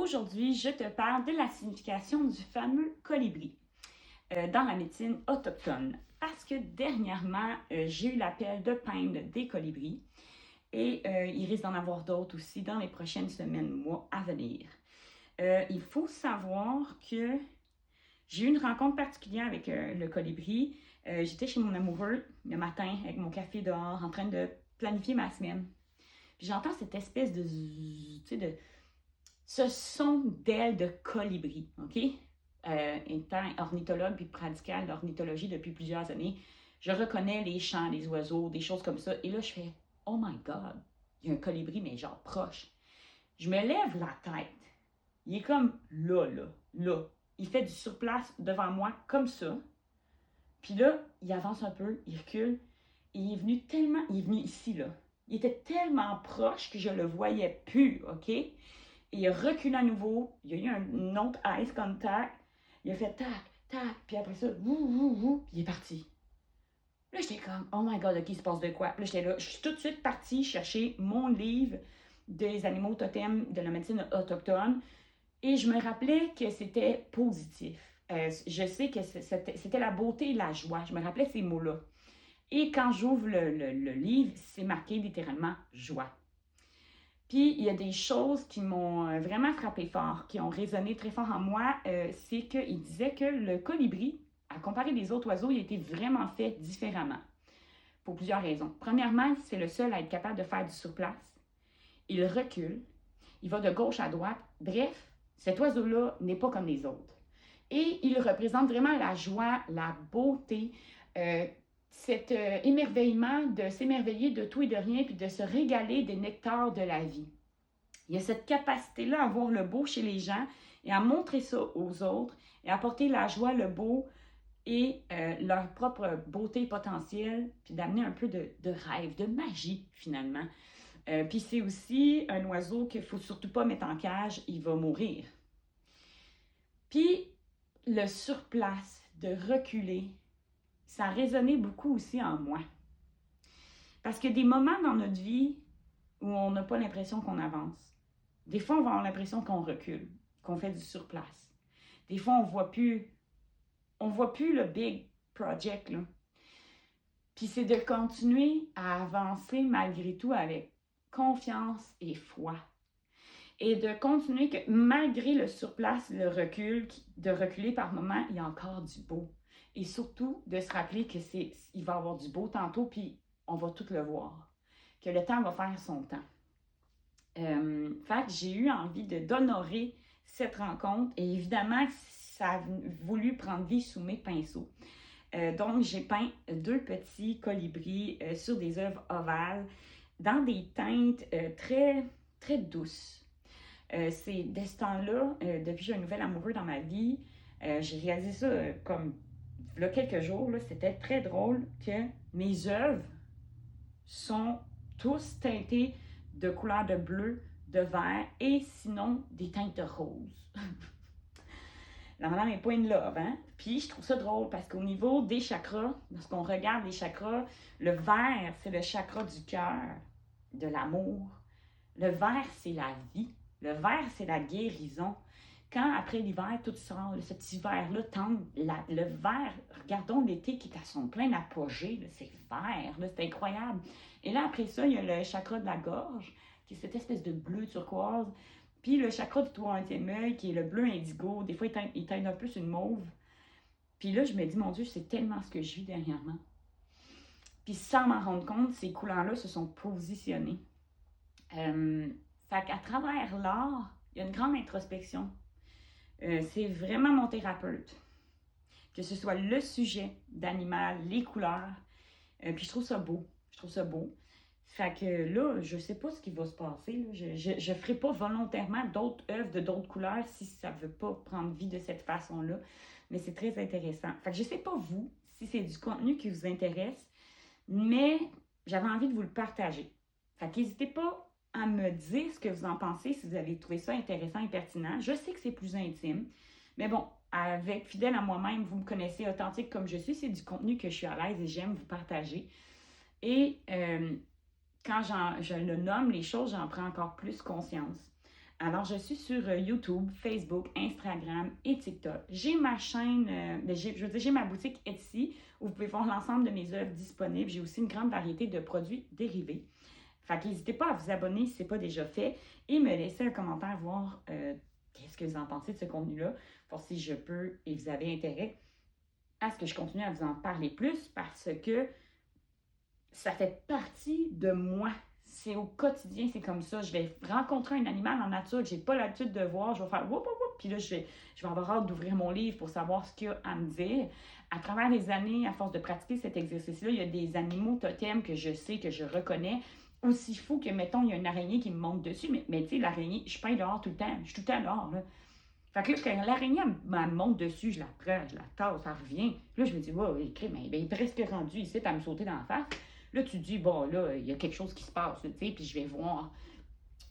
Aujourd'hui, je te parle de la signification du fameux colibri dans la médecine autochtone. Parce que dernièrement, j'ai eu l'appel de peindre des colibris et il risque d'en avoir d'autres aussi dans les prochaines semaines, mois à venir. Il faut savoir que j'ai eu une rencontre particulière avec le colibri. J'étais chez mon amoureux le matin avec mon café dehors en train de planifier ma semaine. Puis j'entends cette espèce de, tu sais, de ce son d'ailes de colibri, OK? Étant ornithologue puis pratiquant l'ornithologie depuis plusieurs années, je reconnais les chants des oiseaux, des choses comme ça. Et là, je fais « Oh my God! » Il y a un colibri, mais genre proche. Je me lève la tête. Il est comme là. Il fait du surplace devant moi comme ça. Puis là, il avance un peu, il recule. Et il est venu ici, là. Il était tellement proche que je le voyais plus, OK? Et il recule à nouveau. Il y a eu un autre ice contact. Il a fait tac, tac. Puis après ça, puis il est parti. Là, j'étais comme, oh my God, OK, il se passe de quoi? Puis là, j'étais là. Je suis tout de suite partie chercher mon livre des animaux totems de la médecine autochtone. Et je me rappelais que c'était positif. Je sais que c'était la beauté et la joie. Je me rappelais ces mots-là. Et quand j'ouvre le livre, c'est marqué littéralement joie. Puis il y a des choses qui m'ont vraiment frappé fort, qui ont résonné très fort en moi. C'est qu'il disait que le colibri, à comparer des autres oiseaux, il a été vraiment fait différemment. Pour plusieurs raisons. Premièrement, c'est le seul à être capable de faire du surplace. Il recule, il va de gauche à droite. Bref, cet oiseau-là n'est pas comme les autres. Et il représente vraiment la joie, la beauté, cet émerveillement de s'émerveiller de tout et de rien, puis de se régaler des nectars de la vie. Il y a cette capacité-là à voir le beau chez les gens et à montrer ça aux autres et à apporter la joie, le beau et leur propre beauté potentielle, puis d'amener un peu de rêve, de magie finalement. Puis c'est aussi un oiseau qu'il ne faut surtout pas mettre en cage, il va mourir. Puis le surplace, de reculer, ça a résonné beaucoup aussi en moi. Parce qu'il y a des moments dans notre vie où on n'a pas l'impression qu'on avance. Des fois, on va avoir l'impression qu'on recule, qu'on fait du surplace. Des fois, on voit plus le big project, là. Puis c'est de continuer à avancer malgré tout avec confiance et foi. Et de continuer que malgré le surplace, le recul, de reculer par moments, il y a encore du beau. Et surtout, de se rappeler il va y avoir du beau tantôt, puis on va tout le voir. Que le temps va faire son temps. Fait que j'ai eu envie d'honorer cette rencontre. Et évidemment, ça a voulu prendre vie sous mes pinceaux. Donc, j'ai peint 2 petits colibris sur des œuvres ovales dans des teintes très, très douces. C'est de ce temps-là, depuis que j'ai un nouvel amoureux dans ma vie, j'ai réalisé ça comme il y a quelques jours. C'était très drôle que mes œuvres sont tous teintées de couleurs de bleu, de vert et sinon des teintes de rose. La madame est pas in love, hein? Puis je trouve ça drôle parce qu'au niveau des chakras, lorsqu'on regarde les chakras, le vert, c'est le chakra du cœur, de l'amour. Le vert, c'est la vie. Le vert, c'est la guérison. Quand, après l'hiver, tout sort, cet hiver-là tendre, le vert, regardons l'été qui est à son plein apogée, c'est vert, c'est incroyable. Et là, après ça, il y a le chakra de la gorge, qui est cette espèce de bleu turquoise. Puis le chakra du troisième œil, qui est le bleu indigo. Des fois, il teint un peu sur une mauve. Puis là, je me dis, mon Dieu, c'est tellement ce que je vis dernièrement. Puis sans m'en rendre compte, ces couleurs-là se sont positionnées. Fait qu'à travers l'art, il y a une grande introspection. C'est vraiment mon thérapeute. Que ce soit le sujet d'animal, les couleurs. Puis je trouve ça beau. Fait que là, je sais pas ce qui va se passer. Là. Je ferai pas volontairement d'autres œuvres de d'autres couleurs si ça veut pas prendre vie de cette façon-là. Mais c'est très intéressant. Fait que je sais pas vous, si c'est du contenu qui vous intéresse, mais j'avais envie de vous le partager. Fait qu'hésitez pas à me dire ce que vous en pensez, si vous avez trouvé ça intéressant et pertinent. Je sais que c'est plus intime, mais bon, avec fidèle à moi-même, vous me connaissez authentique comme je suis, c'est du contenu que je suis à l'aise et j'aime vous partager. Et quand je le nomme, les choses, j'en prends encore plus conscience. Alors, je suis sur YouTube, Facebook, Instagram et TikTok. J'ai ma chaîne, j'ai ma boutique Etsy où vous pouvez voir l'ensemble de mes œuvres disponibles. J'ai aussi une grande variété de produits dérivés. Fait qu'hésitez pas à vous abonner si ce n'est pas déjà fait et me laisser un commentaire, voir qu'est-ce que vous en pensez de ce contenu-là, voir si je peux et vous avez intérêt à ce que je continue à vous en parler plus parce que ça fait partie de moi. C'est au quotidien, c'est comme ça. Je vais rencontrer un animal en nature que je n'ai pas l'habitude de voir. Je vais faire whoop, whoop, whoop, puis là, je vais avoir hâte d'ouvrir mon livre pour savoir ce qu'il y a à me dire. À travers les années, à force de pratiquer cet exercice-là, il y a des animaux totems que je sais, que je reconnais. Aussi fou que, mettons, il y a une araignée qui me monte dessus, mais tu sais, l'araignée, je peins dehors tout le temps. Je suis tout le temps dehors, là. Fait que là, quand l'araignée me monte dessus, je la prends, je la tasse, ça revient. Là, je me dis, wow, il est presque rendu ici, à me sauter dans la face. Là, tu dis, bon, là, il y a quelque chose qui se passe, tu sais, puis je vais voir.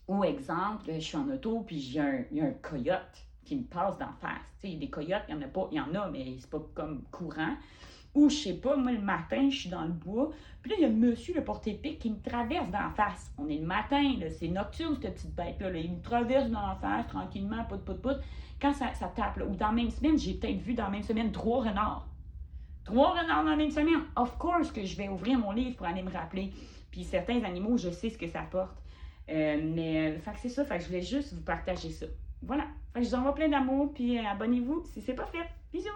Ou exemple, je suis en auto, puis il y a un coyote qui me passe d'en face. Tu sais, des coyotes, il y en a pas, il y en a, mais c'est pas comme courant. Ou, je sais pas, moi, le matin, je suis dans le bois, puis là, il y a monsieur, le porte-épic, qui me traverse d'en face. On est le matin, là, c'est nocturne, cette petite bête-là. Là. Il me traverse d'en face, tranquillement, pout. Quand ça tape, là, ou dans la même semaine, j'ai peut-être vu dans la même semaine 3 renards. 3 renards dans la même semaine. Of course que je vais ouvrir mon livre pour aller me rappeler. Puis certains animaux, je sais ce que ça porte. Fait que c'est ça. Fait que je voulais juste vous partager ça. Voilà. Fait que je vous envoie plein d'amour. Puis abonnez-vous si c'est pas fait. Bisous!